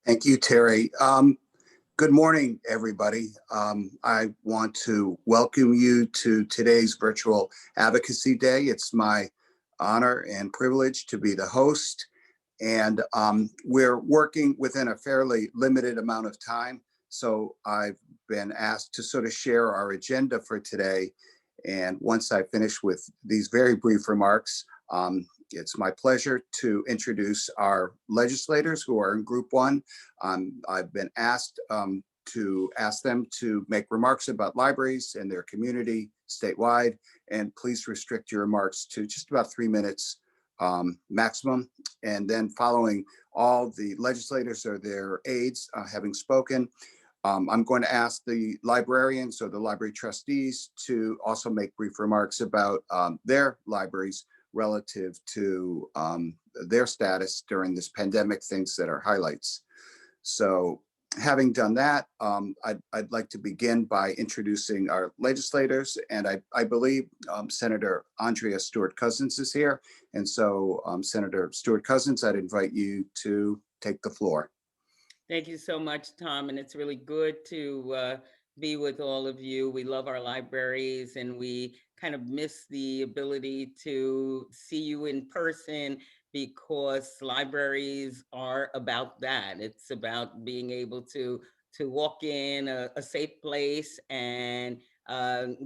Thank you, Terry. Good morning, everybody. I want to welcome you to today's virtual Advocacy Day. It's my honor and privilege to be the host. And we're working within a fairly limited amount of time. So I've been asked to sort of share our agenda for today. And once I finish with these very brief remarks, it's my pleasure to introduce our legislators who are in Group 1. I've been asked to ask them to make remarks about libraries and their community statewide. And please restrict your remarks to just about 3 minutes maximum. And then following all the legislators or their aides having spoken, I'm going to ask the librarians or the library trustees to also make brief remarks about their libraries relative to their status during this pandemic, things that are highlights. So having done that, I'd like to begin by introducing our legislators. And I believe Senator Andrea Stewart-Cousins is here. And so Senator Stewart-Cousins, I'd invite you to take the floor. Thank you so much, Tom. And it's really good to be with all of you. We love our libraries and we kind of miss the ability to see you in person because libraries are about that. It's about being able to walk in a safe place and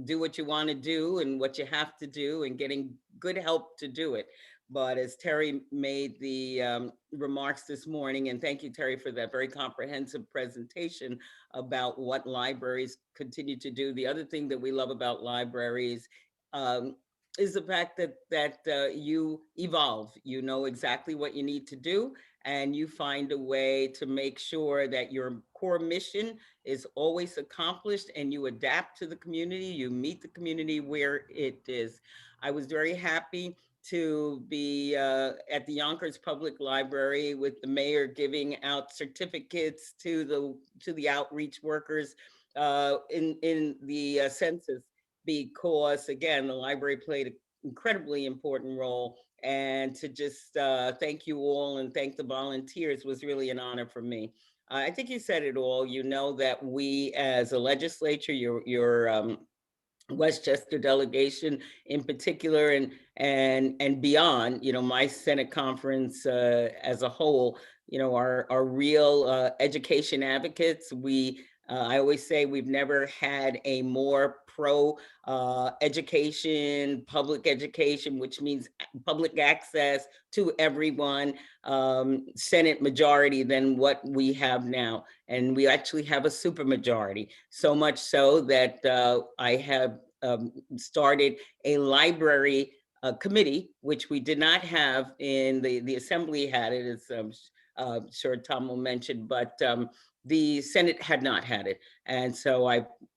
do what you want to do and what you have to do and getting good help to do it. But as Terry made the remarks this morning, and thank you, Terry, for that very comprehensive presentation about what libraries continue to do. The other thing that we love about libraries is the fact that you evolve. You know exactly what you need to do, and you find a way to make sure that your core mission is always accomplished, and you adapt to the community. You meet the community where it is. I was very happy to be at the Yonkers Public Library with the mayor giving out certificates to the outreach workers in the census, because again, the library played an incredibly important role. And to just thank you all and thank the volunteers was really an honor for me. I think you said it all. You know that we as a legislature, your Westchester delegation in particular, and beyond, you know, my Senate conference as a whole, you know, are real education advocates. I always say we've never had a more pro education, public education, which means public access to everyone, Senate majority than what we have now. And we actually have a supermajority, so much so that I have started a library committee, which we did not have in the Assembly had it, as I'm sure Tom will mention, but the Senate had not had it. And so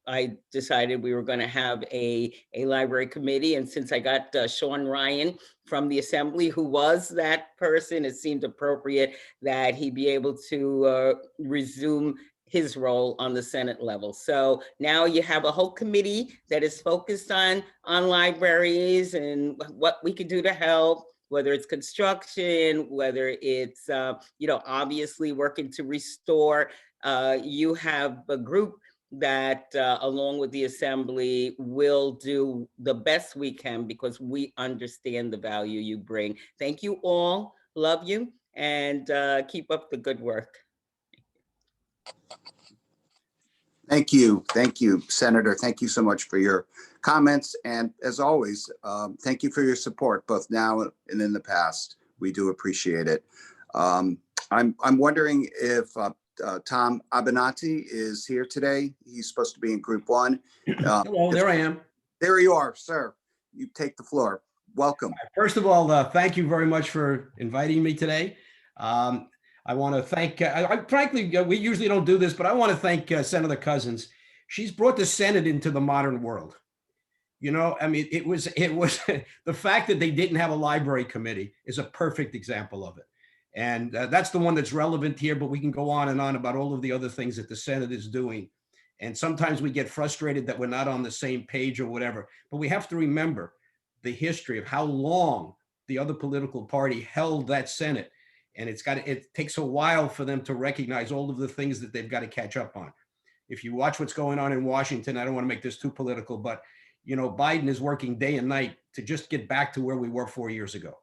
I decided we were going to have a library committee. And since I got Sean Ryan from the Assembly, who was that person, it seemed appropriate that he be able to resume his role on the Senate level. So now you have a whole committee that is focused on libraries and what we can do to help, whether it's construction, whether it's, you know, obviously working to restore. You have a group that along with the Assembly will do the best we can because we understand the value you bring. Thank you all, love you, and keep up the good work. Thank you, Senator. Thank you so much for your comments. And as always, thank you for your support, both now and in the past. We do appreciate it. I'm wondering if Tom Abenati is here today. He's supposed to be in Group 1. Hello, there I am. There you are, sir. You take the floor. Welcome. First of all, thank you very much for inviting me today. I want to thank, frankly, we usually don't do this, but I want to thank Senator Cousins. She's brought the Senate into the modern world. You know, I mean, it was the fact that they didn't have a library committee is a perfect example of it. And that's the one that's relevant here, but we can go on and on about all of the other things that the Senate is doing. And sometimes we get frustrated that we're not on the same page or whatever, but we have to remember the history of how long the other political party held that Senate. And it takes a while for them to recognize all of the things that they've got to catch up on. If you watch what's going on in Washington, I don't want to make this too political, but Biden is working day and night to just get back to where we were 4 years ago.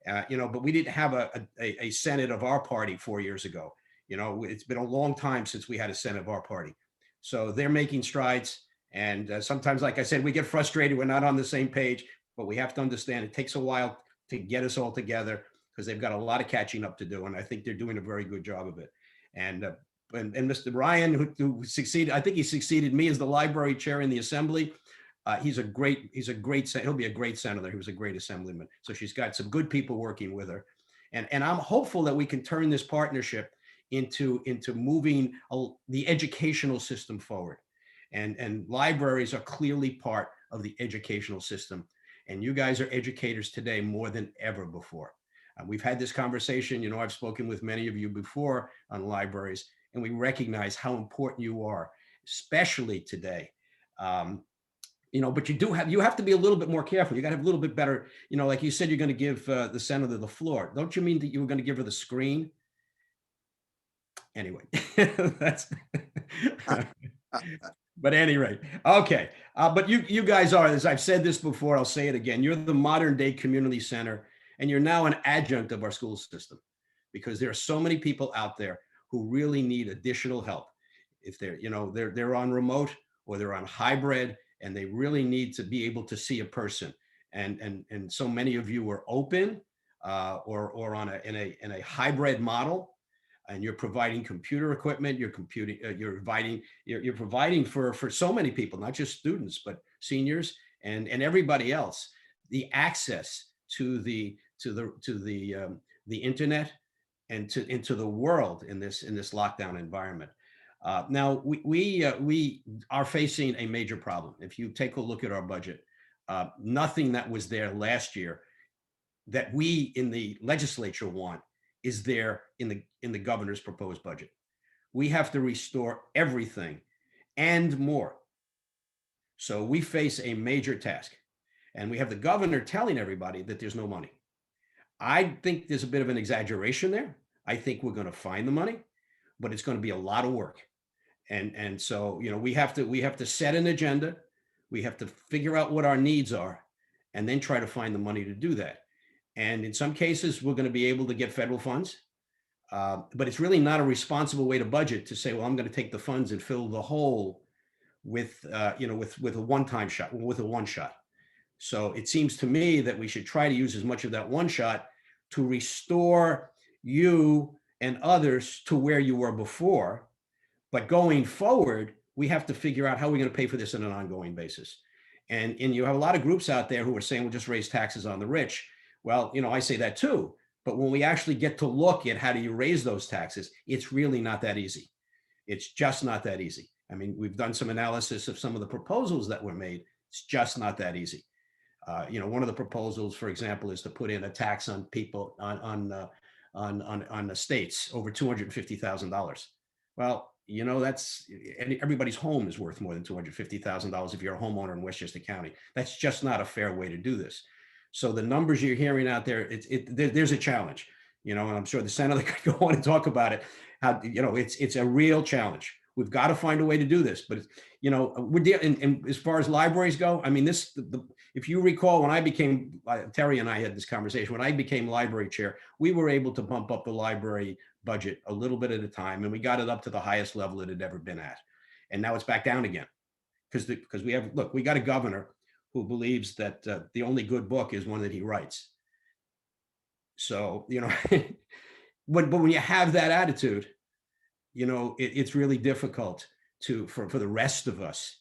But we didn't have a Senate of our party 4 years ago. It's been a long time since we had a Senate of our party. So they're making strides. And sometimes, like I said, we get frustrated. We're not on the same page, but we have to understand it takes a while to get us all together because they've got a lot of catching up to do. And I think they're doing a very good job of it. And Mr. Ryan, who succeeded, I think he succeeded me as the library chair in the assembly. He'll be a great senator. He was a great assemblyman. So she's got some good people working with her. And I'm hopeful that we can turn this partnership into moving the educational system forward. And libraries are clearly part of the educational system. And you guys are educators today more than ever before. We've had this conversation. I've spoken with many of you before on libraries, and we recognize how important you are, especially today. But you have to be a little bit more careful. You got to have a little bit better, like you said, you're going to give the senator the floor. Don't you mean that you were going to give her the screen? Anyway, that's, but at any rate, okay. But you guys are, as I've said this before, I'll say it again, you're the modern day community center, and you're now an adjunct of our school system because there are so many people out there who really need additional help. If they're on remote or they're on hybrid, and they really need to be able to see a person. And so many of you are open or in a hybrid model, and you're providing computer equipment. You're providing for so many people, not just students, but seniors and everybody else, the access to the internet and into the world in this lockdown environment. Now, we are facing a major problem. If you take a look at our budget, nothing that was there last year that we in the legislature want is there in the governor's proposed budget. We have to restore everything and more. So we face a major task. And we have the governor telling everybody that there's no money. I think there's a bit of an exaggeration there. I think we're going to find the money, but it's going to be a lot of work. And so, we have to set an agenda. We have to figure out what our needs are and then try to find the money to do that. And in some cases, we're going to be able to get federal funds. But it's really not a responsible way to budget to say, well, I'm going to take the funds and fill the hole with a one-time shot, with a one shot. So it seems to me that we should try to use as much of that one shot to restore you and others to where you were before. But going forward, we have to figure out how we're going to pay for this on an ongoing basis. And you have a lot of groups out there who are saying, we'll just raise taxes on the rich. Well, I say that too. But when we actually get to look at how do you raise those taxes, it's really not that easy. It's just not that easy. I mean, we've done some analysis of some of the proposals that were made. It's just not that easy. One of the proposals, for example, is to put in a tax on people on estates over $250,000. Well, that's everybody's home is worth more than $250,000 if you're a homeowner in Westchester County. That's just not a fair way to do this. So the numbers you're hearing out there, there's a challenge, and I'm sure the senator could go on and talk about it. How it's a real challenge. We've got to find a way to do this, but we're dealing. And as far as libraries go, I mean, if you recall, when I became Terry and I had this conversation, when I became library chair, we were able to bump up the library budget a little bit at a time, and we got it up to the highest level it had ever been at, and now it's back down again because we got a governor who believes that the only good book is one that he writes. So but when you have that attitude, it's really difficult for the rest of us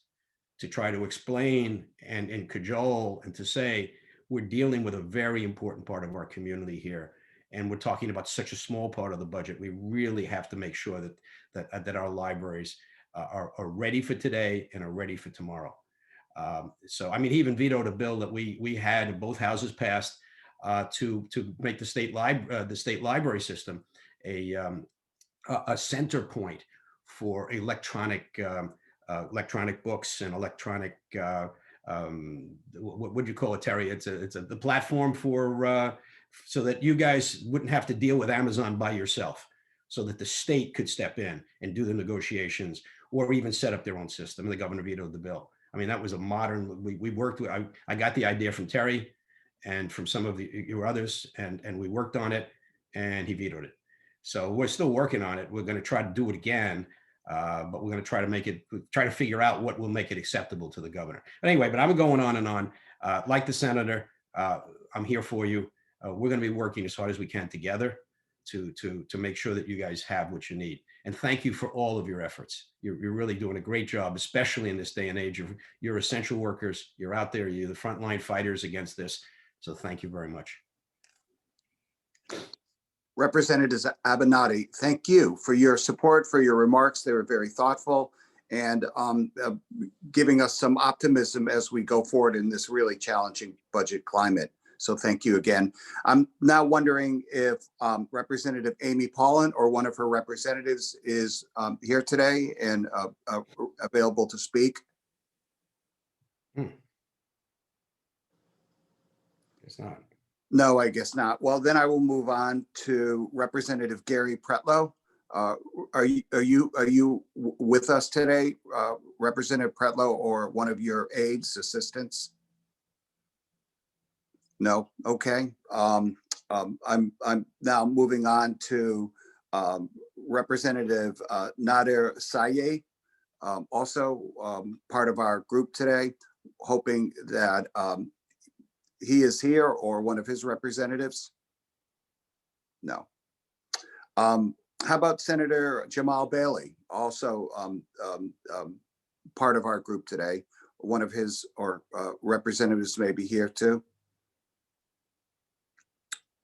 to try to explain and cajole and to say we're dealing with a very important part of our community here, and we're talking about such a small part of the budget. We really have to make sure that our libraries are ready for today and are ready for tomorrow. So I mean, he even vetoed a bill that we had both houses passed to make the state library system a center point for electronic books and electronic what would you call it, Terry? It's the platform for so that you guys wouldn't have to deal with Amazon by yourself, so that the state could step in and do the negotiations or even set up their own system. And the governor vetoed the bill. I mean, that was a modern, we worked with, I got the idea from Terry and from some of your others, and we worked on it, and he vetoed it. So we're still working on it. We're going to try to do it again, but we're going to try to figure out what will make it acceptable to the governor. But anyway, but I'm going on and on. Like the senator, I'm here for you. We're going to be working as hard as we can together to make sure that you guys have what you need. And thank you for all of your efforts. You're really doing a great job, especially in this day and age. You're essential workers. You're out there. You're the frontline fighters against this. So thank you very much. Representative Avenatti, thank you for your support, for your remarks. They were very thoughtful and giving us some optimism as we go forward in this really challenging budget climate. So thank you again. I'm now wondering if Representative Amy Paulin or one of her representatives is here today and available to speak. It's not. No, I guess not. Well, then I will move on to Representative Gary Pretlow. Are you with us today, Representative Pretlow, or one of your aides, assistants? No. Okay. I'm now moving on to Representative Nader Sayeh, also part of our group today, hoping that he is here or one of his representatives. No. How about Senator Jamal Bailey, also part of our group today? One of his or representatives may be here too.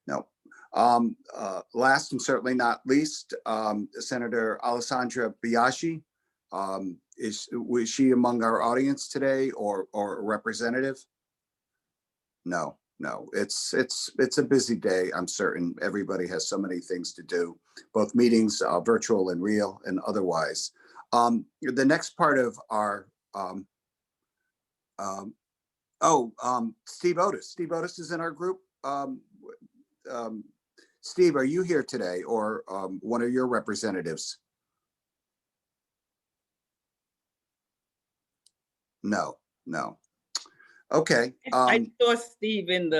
No. Last and certainly not least, Senator Alessandra Biaggi. Was she among our audience today or a representative? No. It's a busy day. I'm certain everybody has so many things to do, both meetings, virtual and real and otherwise. The next part of our, Steve Otis. Steve Otis is in our group. Steve, are you here today or one of your representatives? No. Okay. I saw Steve in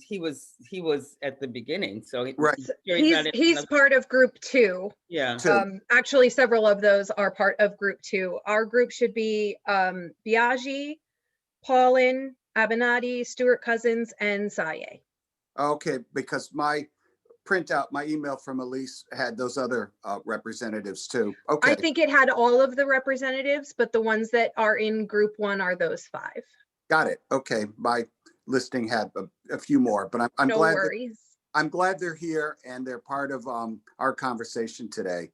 he was at the beginning, so right. He's part of group 2. Yeah. Actually, several of those are part of group 2. Our group should be Biaggi, Paulin, Avenatti, Stewart Cousins, and Sayeh. Okay, because my printout, my email from Elise had those other representatives too. Okay. I think it had all of the representatives, but the ones that are in group 1 are those 5. Got it. Okay, my listing had a few more, but I'm no glad. Worries. I'm glad they're here and they're part of our conversation today.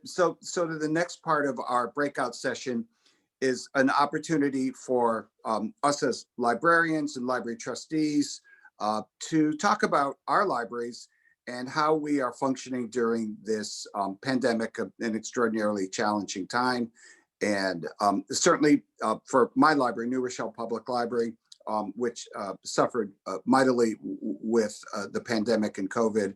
So the next part of our breakout session is an opportunity for us as librarians and library trustees to talk about our libraries and how we are functioning during this pandemic, an extraordinarily challenging time. And certainly for my library, New Rochelle Public Library, which suffered mightily with the pandemic and COVID,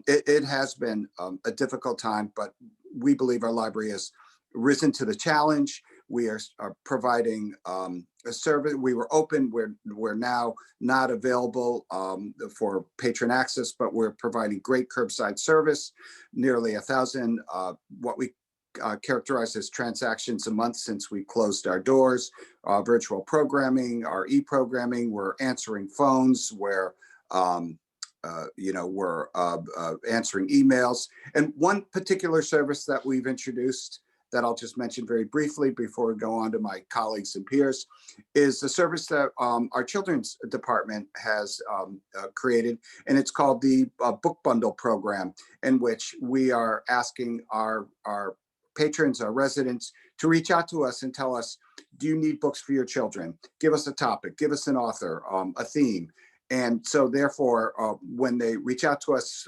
it has been a difficult time, but we believe our library has risen to the challenge. We are providing a service. We were open. We're now not available for patron access, but we're providing great curbside service. Nearly 1,000 what we characterized as transactions a month since we closed our doors, virtual programming, our e-programming, we're answering phones, we're answering emails. And one particular service that we've introduced that I'll just mention very briefly before we go on to my colleagues and peers is the service that our children's department has created, and it's called the Book Bundle Program, in which we are asking our patrons, our residents, to reach out to us and tell us, do you need books for your children? Give us a topic, give us an author, a theme. And so therefore, when they reach out to us,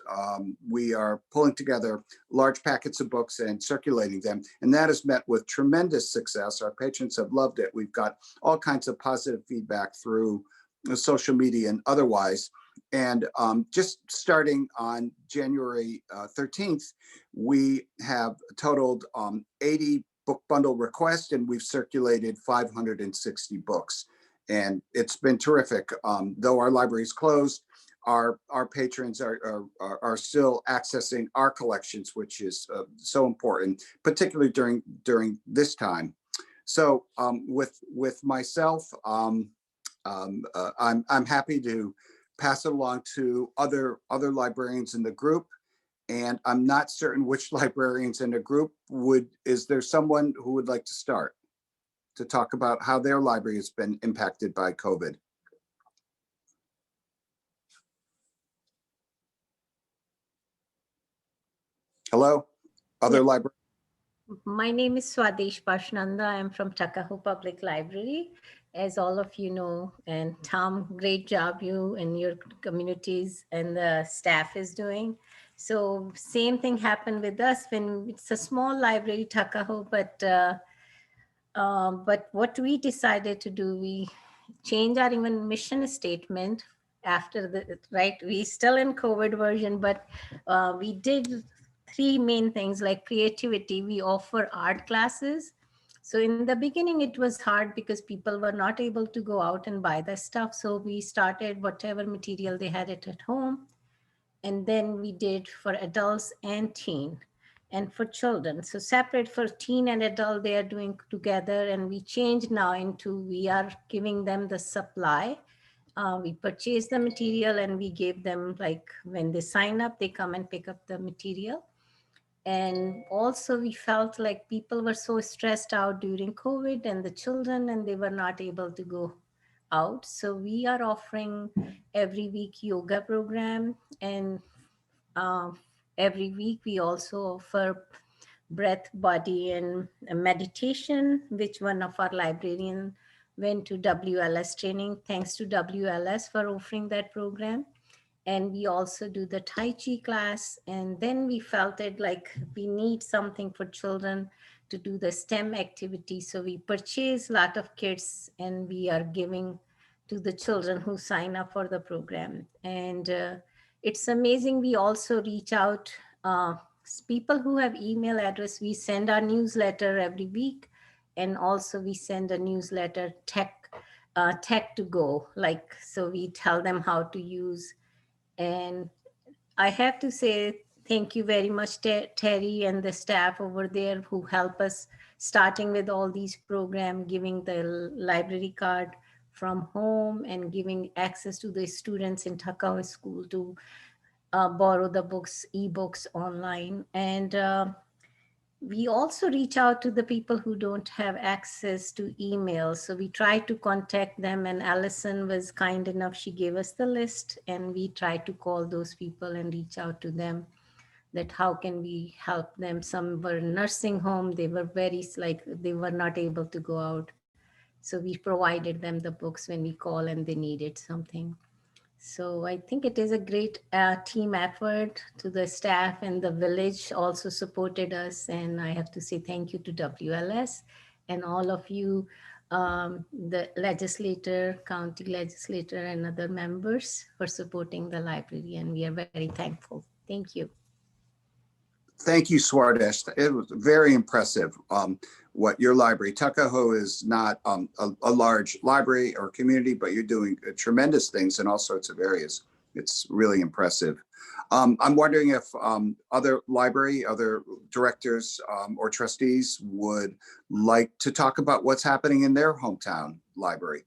we are pulling together large packets of books and circulating them. And that has met with tremendous success. Our patrons have loved it. We've got all kinds of positive feedback through social media and otherwise. And just starting on January 13th, we have totaled 80 book bundle requests, and we've circulated 560 books. And it's been terrific. Though our library is closed, our patrons are still accessing our collections, which is so important, particularly during this time. So with myself, I'm happy to pass it along to other librarians in the group. And I'm not certain which librarians in the group is there someone who would like to start to talk about how their library has been impacted by COVID? Hello, other library. My name is Swadesh Pashnanda. I'm from Tuckahoe Public Library. As all of you know, and Tom, great job you and your communities and the staff is doing. So same thing happened with us when it's a small library, Tuckahoe, but what we decided to do, we changed our even mission statement after the, right, we still in COVID version, but we did three main things like creativity. We offer art classes. So in the beginning, it was hard because people were not able to go out and buy the stuff. So we started whatever material they had it at home. And then we did for adults and teen and for children. So separate for teen and adult, they are doing together. And we changed now into, we are giving them the supply. We purchase the material and we gave them, like when they sign up, they come and pick up the material. And also we felt like people were so stressed out during COVID and the children, and they were not able to go out. So we are offering every week yoga program, and every week we also offer breath, body, and meditation, which one of our librarians went to WLS training. Thanks to WLS for offering that program. And we also do the Tai Chi class. And then we felt it like we need something for children to do the STEM activity. So we purchase a lot of kits and we are giving to the children who sign up for the program. And it's amazing. We also reach out, people who have email address, we send our newsletter every week. And also we send a newsletter, tech to go. Like, so we tell them how to use. And I have to say, thank you very much, Terry and the staff over there who help us, starting with all these programs, giving the library card from home and giving access to the students in Tuckahoe School to borrow the books, ebooks online. And we also reach out to the people who don't have access to email. So we try to contact them, and Allison was kind enough. She gave us the list and we try to call those people and reach out to them that how can we help them. Some were nursing home. They were they were not able to go out. So we provided them the books when we call and they needed something. So I think it is a great team effort to the staff, and the village also supported us. And I have to say thank you to WLS and all of you, the legislator, county legislator, and other members for supporting the library. And we are very thankful. Thank you. Thank you, Swadesh. It was very impressive. What your library, Tuckahoe is not a large library or community, but you're doing tremendous things in all sorts of areas. It's really impressive. I'm wondering if other directors or trustees would like to talk about what's happening in their hometown library.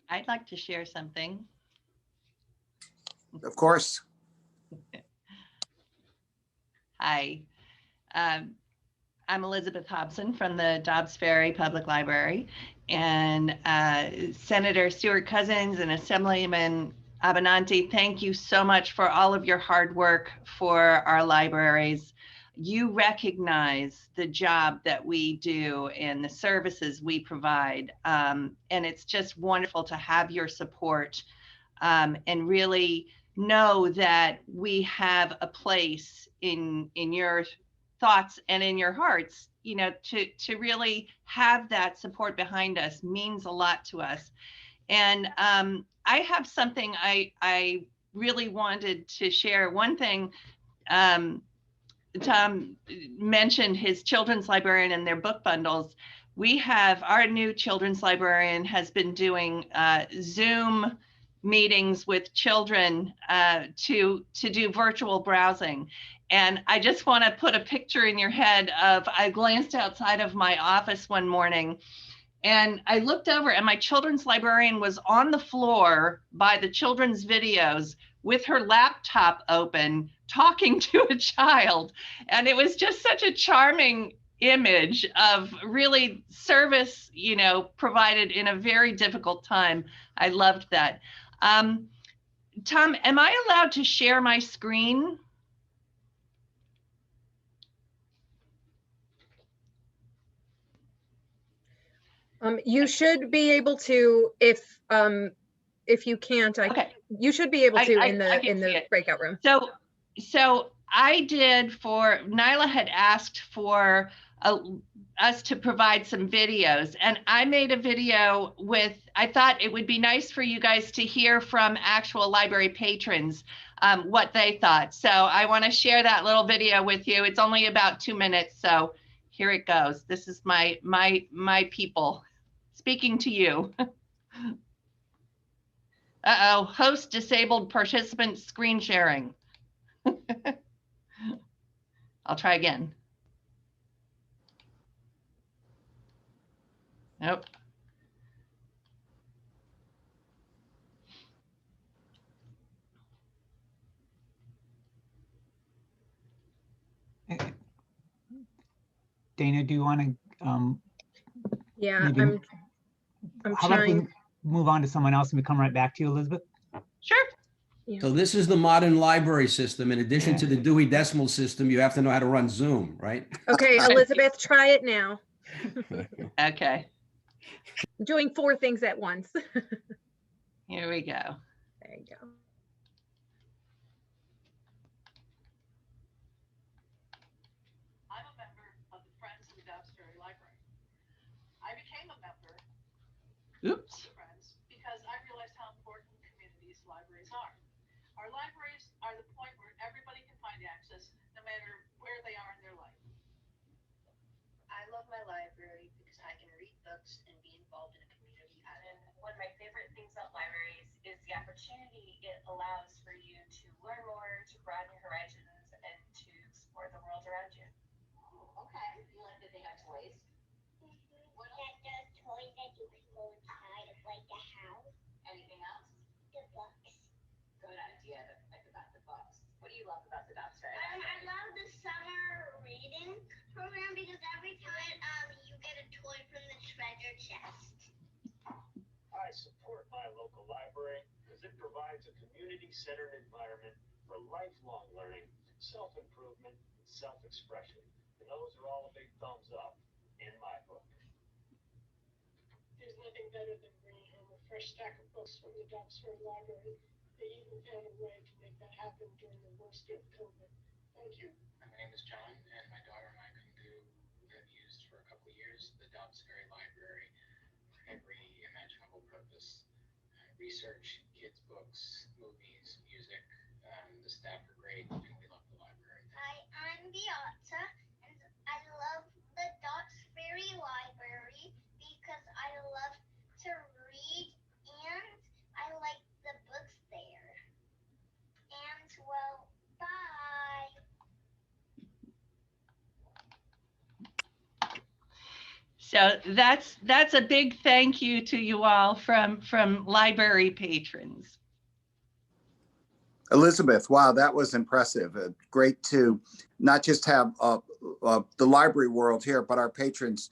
I'd like to share something. Of course. Hi, I'm Elizabeth Hobson from the Dobbs Ferry Public Library, and Senator Stuart Cousins and Assemblyman Abenanti, thank you so much for all of your hard work for our libraries. You recognize the job that we do and the services we provide, and it's just wonderful to have your support and really know that we have a place in your thoughts and in your hearts. You know, to really have that support behind us means a lot to us. And I have something I really wanted to share. One thing, Tom mentioned his children's librarian and their book bundles. We have, our new children's librarian has been doing Zoom meetings with children to do virtual browsing. And I just want to put a picture in your head of, I glanced outside of my office one morning and I looked over and my children's librarian was on the floor by the children's videos with her laptop open, talking to a child. And it was just such a charming image of really service, you know, provided in a very difficult time. I loved that. Tom, am I allowed to share my screen? You should be able to, if you can't, Okay. you should be able to in I can the see it. breakout room. So I did for, Nyla had asked for us to provide some videos, and I made a video with, I thought it would be nice for you guys to hear from actual library patrons what they thought. So I want to share that little video with you. It's only about 2 minutes, so here it goes. This is my people speaking to you. Uh-oh, host disabled participant screen sharing. I'll try again. Nope. Dana, do you want to? Yeah, maybe- I'm How about if we trying. move on to someone else and we come right back to you, Elizabeth? Sure. So this is the modern library system. In addition to the Dewey Decimal System, you have to know how to run Zoom, right? Okay, Elizabeth, try it now. Okay, I'm doing 4 things at once. here we go. There you go. I'm a member of the Friends of the Dobbs-Ferry Library. I became a member of Oops. the Friends because I realized how important communities libraries are. Our libraries are the point where everybody can find access, no matter where they are in their life. I love my library because I can read books and be involved in a community event. One of my favorite things about libraries is the opportunity it allows for you to learn more, to broaden your horizons, and to explore the world around you. Oh, okay. You like that they have toys? What else? There's toys that you can go inside of like the house. Anything else? The books. Good idea. I forgot the books. What do you love about the Dobbs-Ferry I Library? love the summer reading program because every time you get a toy from the treasure chest. I support my local library because it provides a community-centered environment for lifelong learning, self-improvement, and self-expression. And those are all a big thumbs up in my book. There's nothing better than bringing home a fresh stack of books from the Dobbs-Ferry Library. They even found a way to make that happen during the worst of COVID. Thank you. My name is John, and my daughter and I come to have used for a couple of years the Dobbs-Ferry Library for every imaginable purpose. Research, kids' books, movies, music. The staff are great, and we love the library. I'm Beata, and I love the Dobbs-Ferry Library because I love to read and I like the books there. And well, bye. So that's a big thank you to you all from library patrons. Elizabeth, wow, that was impressive. Great to not just have the library world here, but our patrons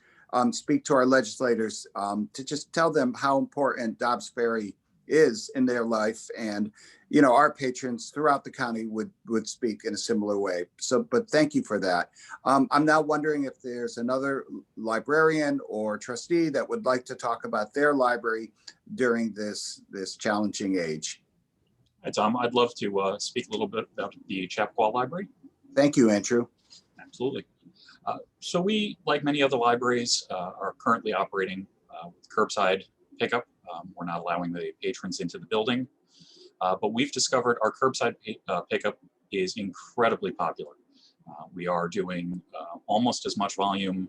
speak to our legislators to just tell them how important Dobbs-Ferry is in their life. And, you know, our patrons throughout the county would speak in a similar way. So, but thank you for that. I'm now wondering if there's another librarian or trustee that would like to talk about their library during this challenging age. Hi, Tom. I'd love to speak a little bit about the Chappaqua Library. Thank you, Andrew. Absolutely. So we, like many other libraries, are currently operating with curbside pickup We're not allowing the patrons into the building. But we've discovered our curbside pickup is incredibly popular. We are doing almost as much volume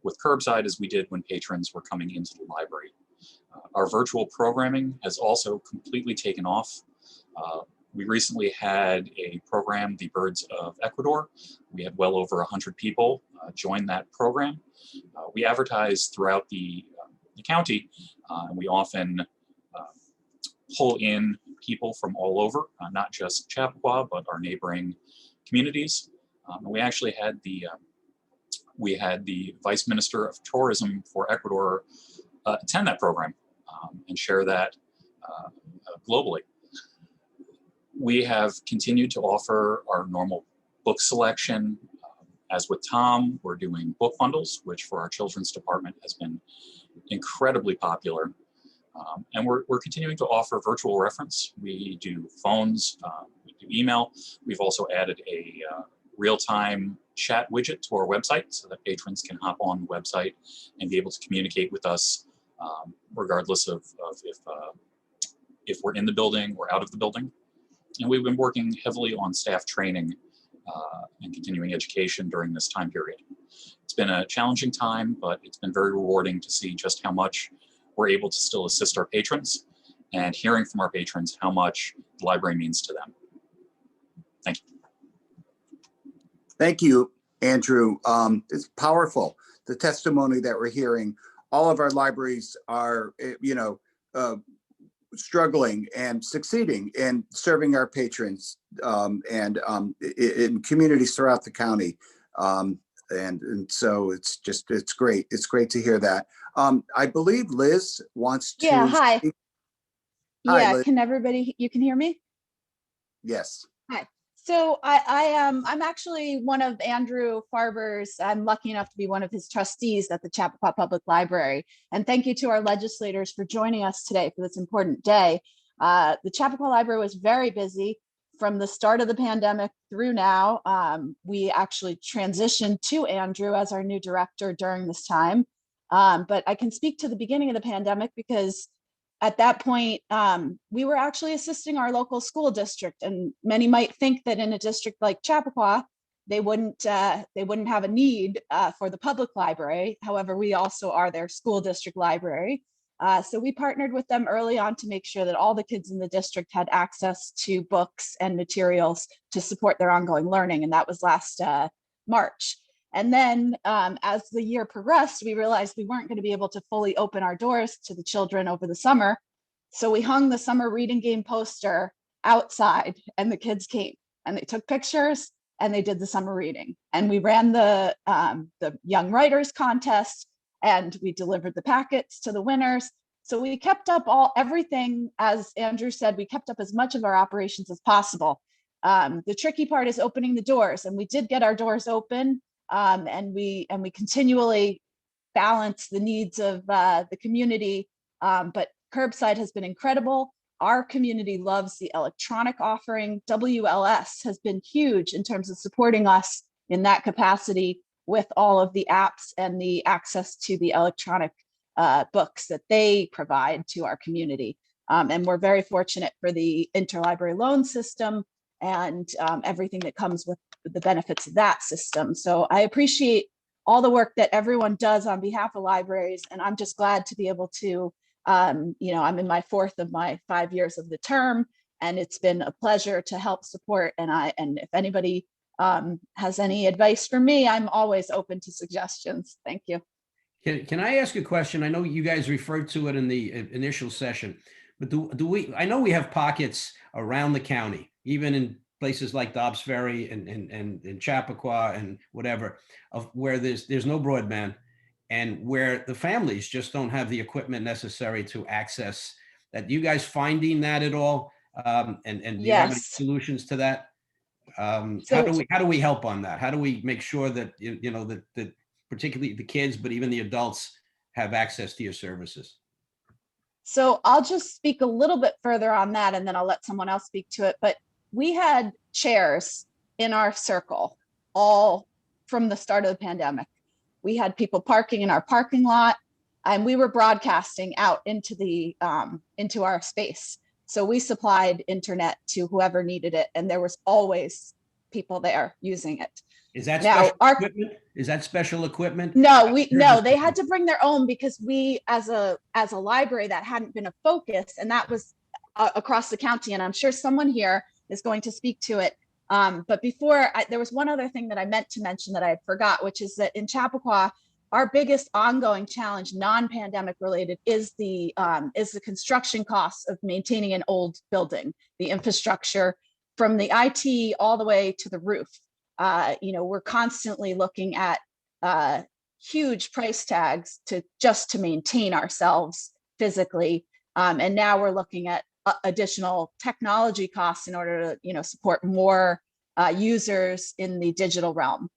with curbside as we did when patrons were coming into the library. Our virtual programming has also completely taken off. We recently had a program, the Birds of Ecuador. We had well over 100 people join that program. We advertise throughout the county, and we often pull in people from all over, not just Chappaqua, but our neighboring communities. We actually had the Vice Minister of Tourism for Ecuador attend that program and share that globally. We have continued to offer our normal book selection. As with Tom, we're doing book bundles, which for our children's department has been incredibly popular. And we're continuing to offer virtual reference. We do phones, we do email. We've also added a real-time chat widget to our website so that patrons can hop on the website and be able to communicate with us regardless of if we're in the building or out of the building. And we've been working heavily on staff training and continuing education during this time period. It's been a challenging time, but it's been very rewarding to see just how much we're able to still assist our patrons and hearing from our patrons how much the library means to them. Thank you. Thank you, Andrew. It's powerful, the testimony that we're hearing. All of our libraries are, struggling and succeeding in serving our patrons and in communities throughout the county. And so it's great. It's great to hear that. I believe Liz wants to. Yeah, hi. Speak. Yeah, Hi, Liz. can everybody, you can hear me? Yes. Hi. So I'm actually one of Andrew Farber's, I'm lucky enough to be one of his trustees at the Chappaqua Public Library. And thank you to our legislators for joining us today for this important day. The Chappaqua Library was very busy from the start of the pandemic through now. We actually transitioned to Andrew as our new director during this time. But I can speak to the beginning of the pandemic because at that point, we were actually assisting our local school district, and many might think that in a district like Chappaqua, they wouldn't have a need for the public library. However, we also are their school district library. So we partnered with them early on to make sure that all the kids in the district had access to books and materials to support their ongoing learning, and that was last March. And then as the year progressed, we realized we weren't going to be able to fully open our doors to the children over the summer. So we hung the summer reading game poster outside, and the kids came and they took pictures and they did the summer reading. And we ran the Young Writers Contest, and we delivered the packets to the winners. So we kept up everything, as Andrew said, we kept up as much of our operations as possible. The tricky part is opening the doors, and we did get our doors open. And we continually balance the needs of the community, but curbside has been incredible. Our community loves the electronic offering. WLS has been huge in terms of supporting us in that capacity with all of the apps and the access to the electronic books that they provide to our community. And we're very fortunate for the interlibrary loan system and everything that comes with the benefits of that system. So I appreciate all the work that everyone does on behalf of libraries. And I'm just glad to be able to, I'm in my 4th of my 5 years of the term, and it's been a pleasure to help support. And if anybody has any advice for me, I'm always open to suggestions. Thank you. Can I ask a question? I know you guys referred to it in the initial session, but do we, I know we have pockets around the county, even in places like Dobbs Ferry and Chappaqua and whatever, of where there's no broadband and where the families just don't have the equipment necessary to access that. You guys finding that at all? And do you have any solutions to that? How do we help on that? How do we make sure that, that particularly the kids, but even the adults have access to your services? So I'll just speak a little bit further on that, and then I'll let someone else speak to it. But we had chairs in our circle all from the start of the pandemic. We had people parking in our parking lot. and we were broadcasting out into the into our space. So we supplied internet to whoever needed it, and there was always people there using it. Is that Now, special equipment? Is that special equipment? No, they had to bring their own because we, as a library, that hadn't been a focus, and that was across the county. And I'm sure someone here is going to speak to it. But before, there was one other thing that I meant to mention that I forgot, which is that in Chappaqua, our biggest ongoing challenge, non-pandemic related, is the construction costs of maintaining an old building, the infrastructure from the IT all the way to the roof. We're constantly looking at huge price tags to maintain ourselves physically. And now we're looking at additional technology costs in order to, support more users in the digital realm.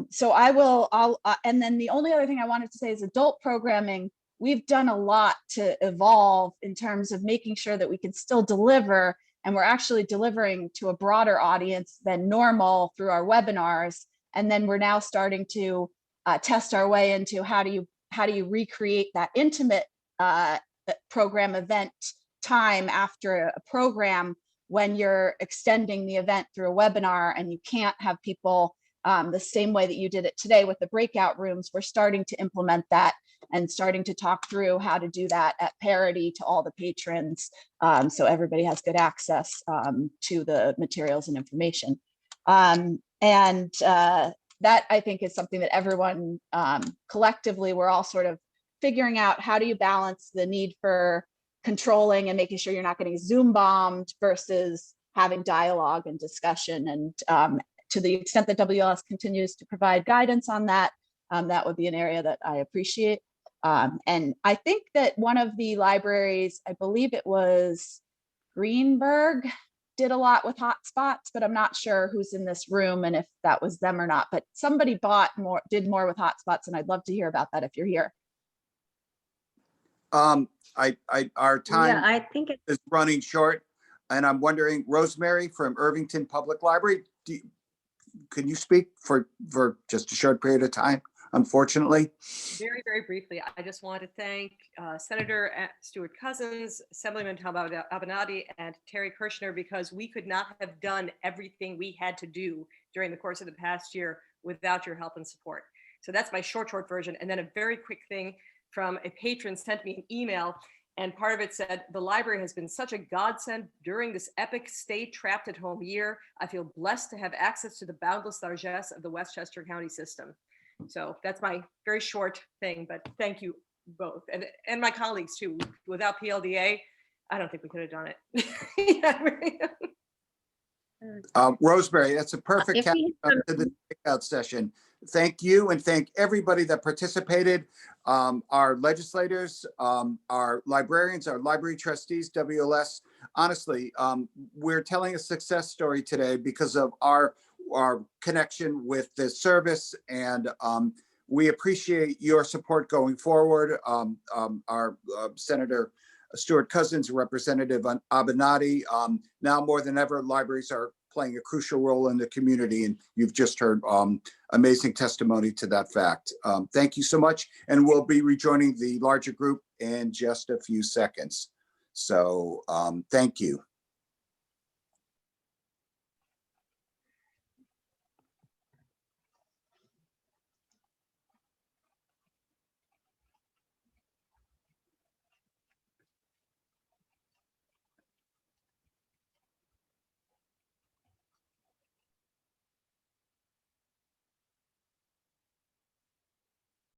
So and then the only other thing I wanted to say is adult programming. We've done a lot to evolve in terms of making sure that we can still deliver, and we're actually delivering to a broader audience than normal through our webinars. And then we're now starting to test our way into how do you recreate that intimate program event time after a program when you're extending the event through a webinar, and you can't have people the same way that you did it today with the breakout rooms. We're starting to implement that and starting to talk through how to do that at parity to all the patrons, so everybody has good access to the materials and information. That I think is something that everyone collectively, we're all sort of figuring out, how do you balance the need for controlling and making sure you're not getting Zoom bombed versus having dialogue and discussion. And to the extent that WLS continues to provide guidance on that, that would be an area that I appreciate. And I think that one of the libraries, I believe it was Greenberg, did a lot with hotspots, but I'm not sure who's in this room and if that was them or not, but somebody did more with hotspots, and I'd love to hear about that if you're here. Our time Yeah, I think is running short, and I'm wondering, Rosemary from Irvington Public Library, can you speak for just a short period of time, unfortunately? Very, very briefly, I just want to thank Senator Stuart Cousins, Assemblyman Tom Avenatti, and Terry Kirshner, because we could not have done everything we had to do during the course of the past year without your help and support. So that's my short version. And then a very quick thing from a patron sent me an email, and part of it said, the library has been such a godsend during this epic stay trapped at home year. I feel blessed to have access to the boundless largesse of the Westchester County system. So that's my very short thing, but thank you both. And my colleagues too. Without PLDA, I don't think we could have done it. Rosemary, that's a perfect cap to the breakout session. Thank you, and thank everybody that participated. Our legislators, our librarians, our library trustees, WLS. Honestly, we're telling a success story today because of our connection with the service, and we appreciate your support going forward. Our Senator Stuart Cousins, Representative Avenatti, now more than ever, libraries are playing a crucial role in the community, and you've just heard amazing testimony to that fact. Thank you so much, and we'll be rejoining the larger group in just a few seconds. So thank you.